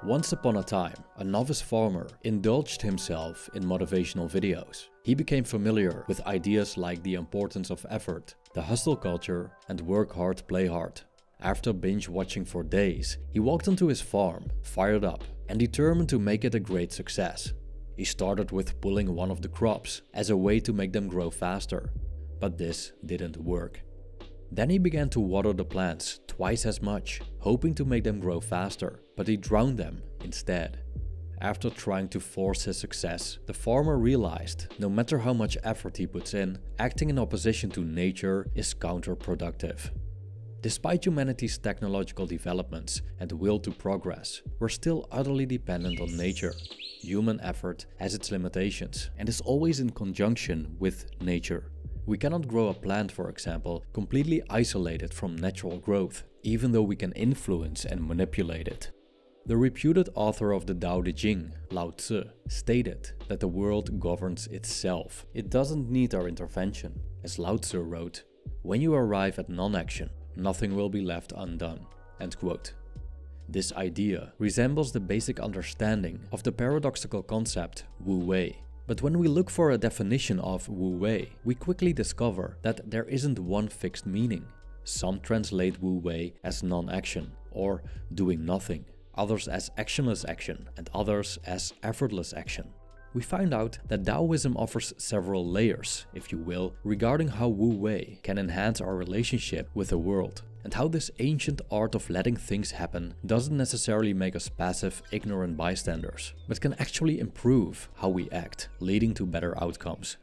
Once upon a time, a novice farmer indulged himself in motivational videos. He became familiar with ideas like the importance of effort, the hustle culture, and work hard, play hard. After binge watching for days, he walked onto his farm, fired up, and determined to make it a great success. He started with pulling one of the crops as a way to make them grow faster, but this didn't work. Then he began to water the plants twice as much, hoping to make them grow faster, but he drowned them instead. After trying to force his success, the farmer realized no matter how much effort he puts in, acting in opposition to nature is counterproductive. Despite humanity's technological developments and will to progress, we're still utterly dependent on nature. Human effort has its limitations and is always in conjunction with nature. We cannot grow a plant, for example, completely isolated from natural growth, even though we can influence and manipulate it. The reputed author of the Tao Te Ching, Lao Tzu, stated that the world governs itself. It doesn't need our intervention. As Lao Tzu wrote, "When you arrive at non-action, nothing will be left undone." End quote. This idea resembles the basic understanding of the paradoxical concept Wu-wei. But when we look for a definition of Wu-wei, we quickly discover that there isn't one fixed meaning. Some translate Wu-wei as non-action or doing nothing, others as actionless action, and others as effortless action. We find out that Taoism offers several layers, if you will, regarding how Wu-wei can enhance our relationship with the world, and how this ancient art of letting things happen doesn't necessarily make us passive, ignorant bystanders, but can actually improve how we act, leading to better outcomes.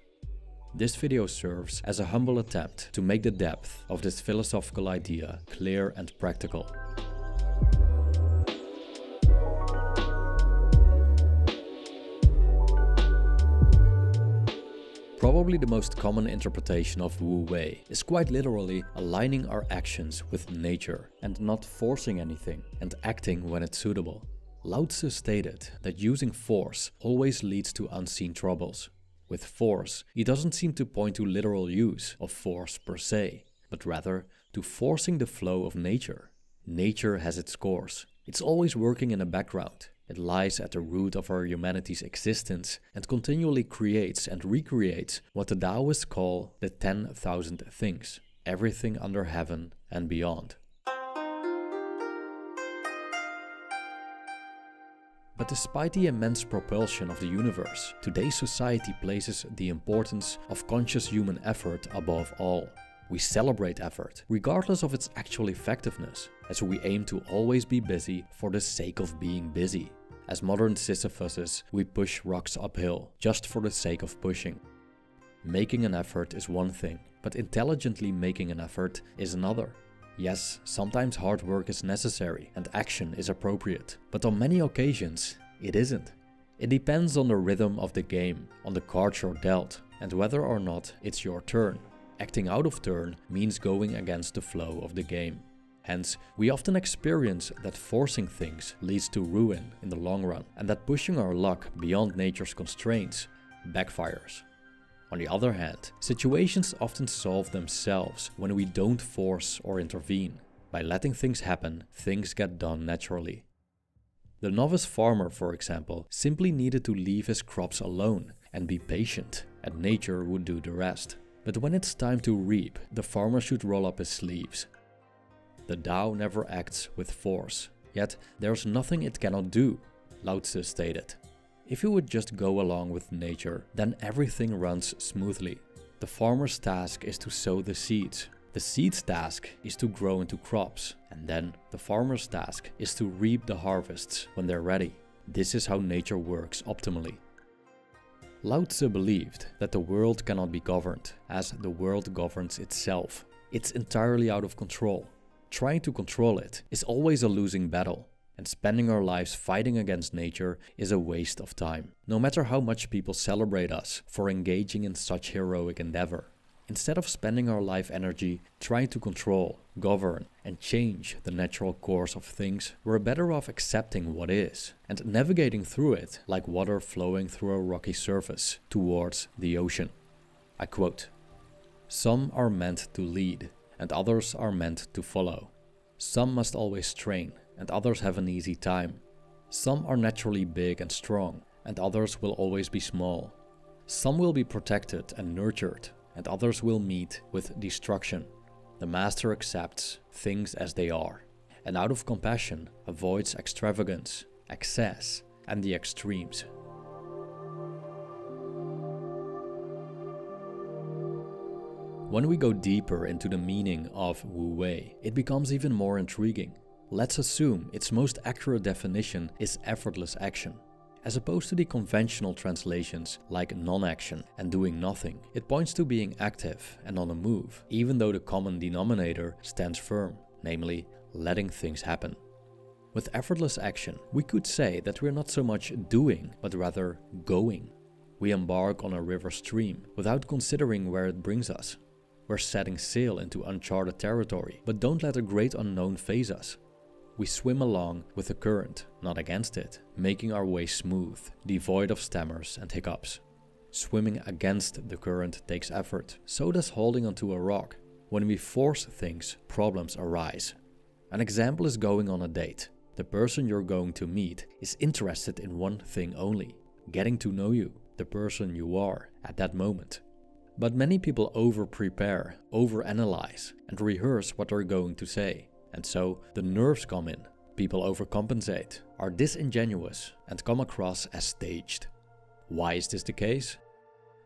This video serves as a humble attempt to make the depth of this philosophical idea clear and practical. Probably the most common interpretation of Wu-wei is quite literally aligning our actions with nature and not forcing anything and acting when it's suitable. Lao Tzu stated that using force always leads to unseen troubles. With force, he doesn't seem to point to literal use of force per se, but rather to forcing the flow of nature. Nature has its course. It's always working in the background. It lies at the root of our humanity's existence and continually creates and recreates what the Taoists call the 10,000 things, everything under heaven and beyond. But despite the immense propulsion of the universe, today's society places the importance of conscious human effort above all. We celebrate effort, regardless of its actual effectiveness, as we aim to always be busy for the sake of being busy. As modern Sisyphuses, we push rocks uphill, just for the sake of pushing. Making an effort is one thing, but intelligently making an effort is another. Yes, sometimes hard work is necessary and action is appropriate, but on many occasions, it isn't. It depends on the rhythm of the game, on the cards you're dealt, and whether or not it's your turn. Acting out of turn means going against the flow of the game. Hence, we often experience that forcing things leads to ruin in the long run, and that pushing our luck beyond nature's constraints backfires. On the other hand, situations often solve themselves when we don't force or intervene. By letting things happen, things get done naturally. The novice farmer, for example, simply needed to leave his crops alone and be patient, and nature would do the rest. But when it's time to reap, the farmer should roll up his sleeves. The Tao never acts with force, yet there's nothing it cannot do, Lao Tzu stated. If you would just go along with nature, then everything runs smoothly. The farmer's task is to sow the seeds. The seed's task is to grow into crops, and then the farmer's task is to reap the harvests when they're ready. This is how nature works optimally. Lao Tzu believed that the world cannot be governed, as the world governs itself. It's entirely out of control. Trying to control it is always a losing battle, and spending our lives fighting against nature is a waste of time, no matter how much people celebrate us for engaging in such heroic endeavor. Instead of spending our life energy trying to control, govern, and change the natural course of things, we're better off accepting what is and navigating through it like water flowing through a rocky surface towards the ocean. I quote, "Some are meant to lead, and others are meant to follow. Some must always train, and others have an easy time. Some are naturally big and strong, and others will always be small. Some will be protected and nurtured, and others will meet with destruction. The master accepts things as they are, and out of compassion avoids extravagance, excess, and the extremes. When we go deeper into the meaning of Wu-wei, it becomes even more intriguing. Let's assume its most accurate definition is effortless action. As opposed to the conventional translations like non-action and doing nothing, it points to being active and on the move, even though the common denominator stands firm, namely letting things happen. With effortless action, we could say that we're not so much doing, but rather going. We embark on a river stream without considering where it brings us. We're setting sail into uncharted territory, but don't let the great unknown phase us. We swim along with the current, not against it, making our way smooth, devoid of stammers and hiccups. Swimming against the current takes effort, so does holding onto a rock. When we force things, problems arise. An example is going on a date. The person you're going to meet is interested in one thing only: getting to know you, the person you are at that moment. But many people over-prepare, over-analyze, and rehearse what they're going to say. And so the nerves come in, people overcompensate, are disingenuous, and come across as staged. Why is this the case?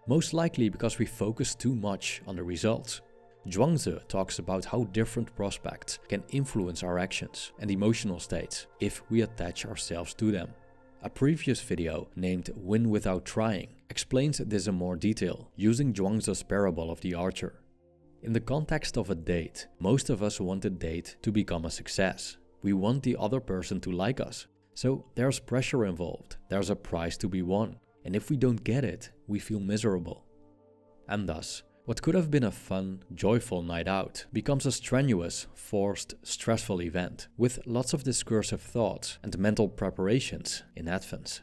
Most likely because we focus too much on the results. Zhuangzi talks about how different prospects can influence our actions and emotional states if we attach ourselves to them. A previous video named Win Without Trying explains this in more detail, using Zhuangzi's parable of the archer. In the context of a date, most of us want the date to become a success. We want the other person to like us. So there's pressure involved, there's a prize to be won, and if we don't get it, we feel miserable. And thus, what could have been a fun, joyful night out becomes a strenuous, forced, stressful event with lots of discursive thoughts and mental preparations in advance.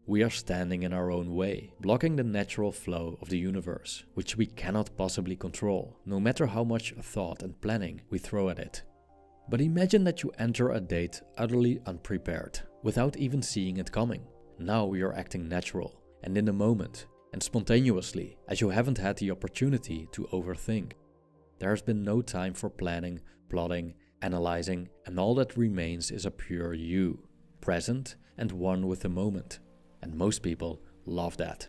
We are standing in our own way, blocking the natural flow of the universe, which we cannot possibly control, no matter how much thought and planning we throw at it. But imagine that you enter a date utterly unprepared, without even seeing it coming. Now you are acting natural, and in the moment, and spontaneously, as you haven't had the opportunity to overthink. There has been no time for planning, plotting, analyzing, and all that remains is a pure you, present and one with the moment. And most people love that.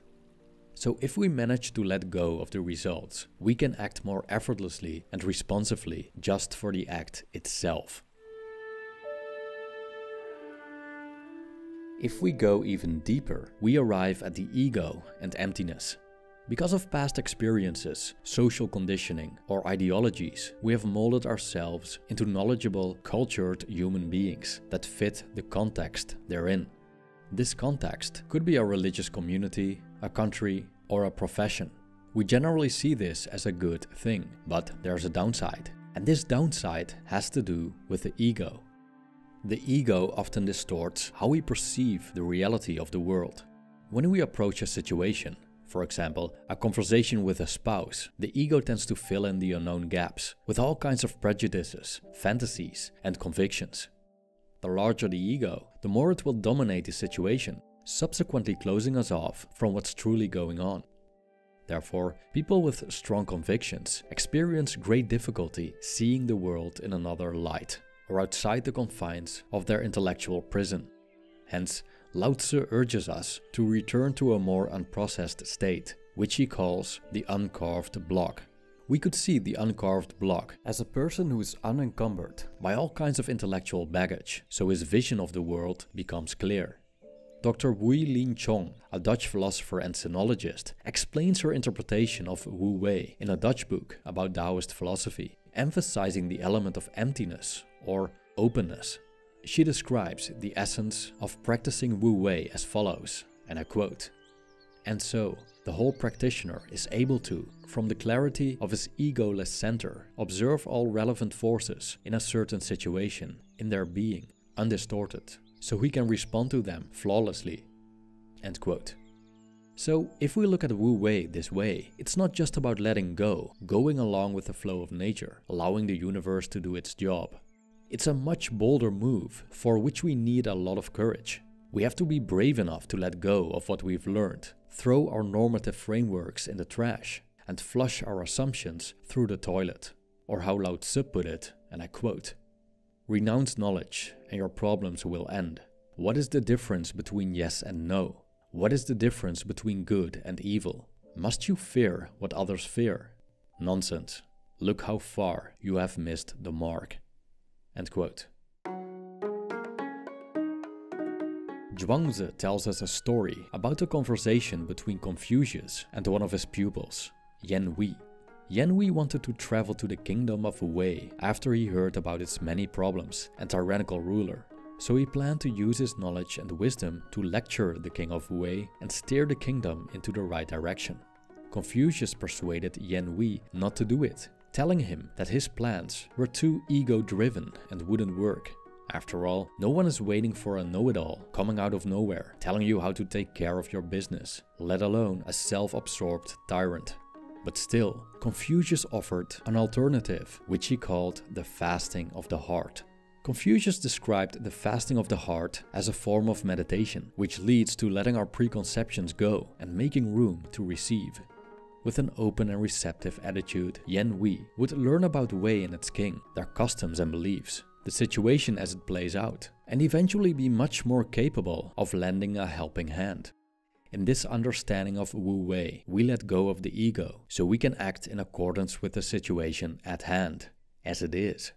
So if we manage to let go of the results, we can act more effortlessly and responsively just for the act itself. If we go even deeper, we arrive at the ego and emptiness. Because of past experiences, social conditioning, or ideologies, we have molded ourselves into knowledgeable, cultured human beings that fit the context they're in. This context could be a religious community, a country, or a profession. We generally see this as a good thing, but there's a downside. And this downside has to do with the ego. The ego often distorts how we perceive the reality of the world. When we approach a situation, for example, a conversation with a spouse, the ego tends to fill in the unknown gaps with all kinds of prejudices, fantasies, and convictions. The larger the ego, the more it will dominate the situation, subsequently closing us off from what's truly going on. Therefore, people with strong convictions experience great difficulty seeing the world in another light, or outside the confines of their intellectual prison. Hence, Lao Tzu urges us to return to a more unprocessed state, which he calls the uncarved block. We could see the uncarved block as a person who is unencumbered by all kinds of intellectual baggage, so his vision of the world becomes clear. Dr. Wu-wei, a Dutch philosopher and sinologist, explains her interpretation of Wu-wei in a Dutch book about Taoist philosophy, emphasizing the element of emptiness or openness. She describes the essence of practicing Wu-wei as follows, and I quote, "And so, the whole practitioner is able to, from the clarity of his egoless center, observe all relevant forces in a certain situation, in their being, undistorted, so he can respond to them flawlessly." End quote. So, if we look at Wu-wei this way, it's not just about letting go, going along with the flow of nature, allowing the universe to do its job. It's a much bolder move, for which we need a lot of courage. We have to be brave enough to let go of what we've learned, throw our normative frameworks in the trash, and flush our assumptions through the toilet. Or how Lao Tzu put it, and I quote, "Renounce knowledge and your problems will end. What is the difference between yes and no? What is the difference between good and evil? Must you fear what others fear? Nonsense. Look how far you have missed the mark." End quote. Zhuangzi tells us a story about a conversation between Confucius and one of his pupils, Yan Hui. Yan Hui wanted to travel to the kingdom of Wu-wei after he heard about its many problems and tyrannical ruler. So he planned to use his knowledge and wisdom to lecture the king of Wu-wei and steer the kingdom into the right direction. Confucius persuaded Yan Hui not to do it, telling him that his plans were too ego-driven and wouldn't work. After all, no one is waiting for a know-it-all coming out of nowhere, telling you how to take care of your business, let alone a self-absorbed tyrant. But still, Confucius offered an alternative, which he called the fasting of the heart. Confucius described the fasting of the heart as a form of meditation, which leads to letting our preconceptions go and making room to receive. With an open and receptive attitude, Yan Hui would learn about Wei and its king, their customs and beliefs, the situation as it plays out, and eventually be much more capable of lending a helping hand. In this understanding of Wu-wei, we let go of the ego, so we can act in accordance with the situation at hand, as it is.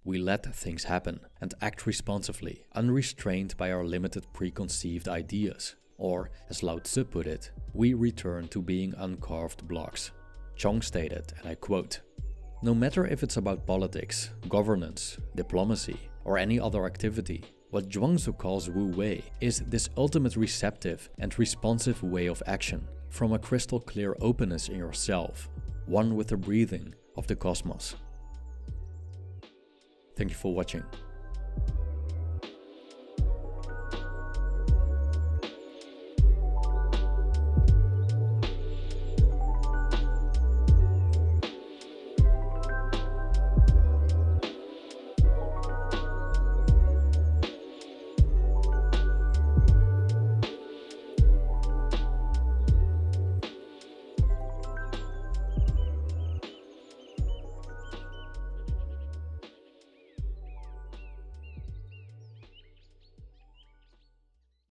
We let things happen and act responsively, unrestrained by our limited preconceived ideas. Or, as Lao Tzu put it, we return to being uncarved blocks. Chong stated, and I quote, "No matter if it's about politics, governance, diplomacy, or any other activity, what Zhuangzi calls Wu-wei is this ultimate receptive and responsive way of action, from a crystal clear openness in yourself, one with the breathing of the cosmos." Thank you for watching.